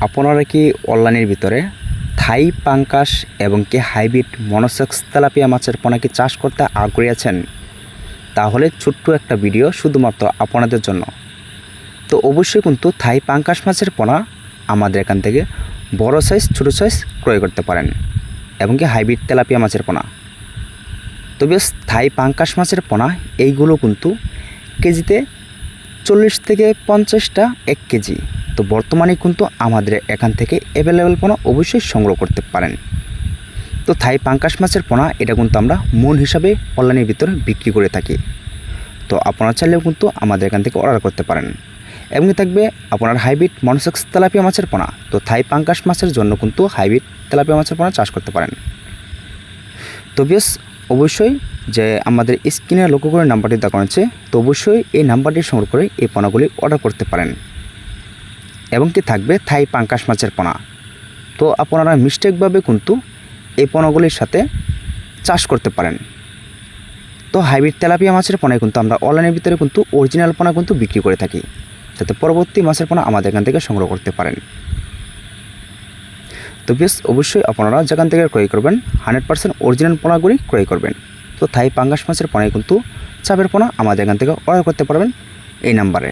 আপনারা কি অনলাইনের ভিতরে থাই পাঙ্কাশ এবং কি হাইব্রিড মনোসেক্স তেলাপিয়া মাছের পোনা কি চাষ করতে আগ্রহী আছেন? তাহলে ছোট্ট একটা ভিডিও শুধুমাত্র আপনাদের জন্য। তো অবশ্যই কিন্তু থাই পাঙ্কাশ মাছের পোনা আমাদের এখান থেকে বড় সাইজ ছোটো সাইজ ক্রয় করতে পারেন এবং কি হাইব্রিড তেলাপিয়া মাছের পোনা। তো বেশ থাই পাঙ্কাশ মাছের পোনা এইগুলো কিন্তু কেজিতে 40 থেকে 50টা 1 কেজি। তো বর্তমানে কিন্তু আমাদের এখান থেকে অ্যাভেলেবেল পোনা অবশ্যই সংগ্রহ করতে পারেন। তো থাই পাঙ্কাশ মাছের পোনা এটা কিন্তু আমরা মন হিসাবে অনলাইনের ভিতরে বিক্রি করে থাকি। তো আপনারা চাইলেও কিন্তু আমাদের এখান থেকে অর্ডার করতে পারেন। এমনি থাকবে আপনার হাইব্রিড মনোসেক্স তেলাপিয়া মাছের পোনা। তো থাই পাঙ্কাশ মাছের জন্য কিন্তু হাইব্রিড তেলাপিয়া মাছের পোনা চাষ করতে পারেন। তো বেশ অবশ্যই যে আমাদের স্ক্রিনে লক্ষ্য করে নাম্বারটি দেখানো হচ্ছে, তো অবশ্যই এই নাম্বারটি সংগ্রহ করে এই পোনাগুলি অর্ডার করতে পারেন। এবং কি থাকবে থাই পাঙ্কাশ মাছের পোনা। তো আপনারা মিস্টেকভাবে কিন্তু এই পোনাগুলির সাথে চাষ করতে পারেন। তো হাইব্রিড তেলাপিয়া মাছের পোনায় কিন্তু আমরা অনলাইনের ভিতরে কিন্তু অরিজিনাল পোনা কিন্তু বিক্রি করে থাকি, যাতে পরবর্তী মাছের পোনা আমাদের এখান থেকে সংগ্রহ করতে পারেন। তো বেশ অবশ্যই আপনারা যেখান থেকে ক্রয় করবেন 100% অরিজিনাল পোনাগুলি ক্রয় করবেন। তো থাই পাঙ্কাশ মাছের পোনায় কিন্তু চাপের পোনা আমাদের এখান থেকে অর্ডার করতে পারবেন এই নাম্বারে।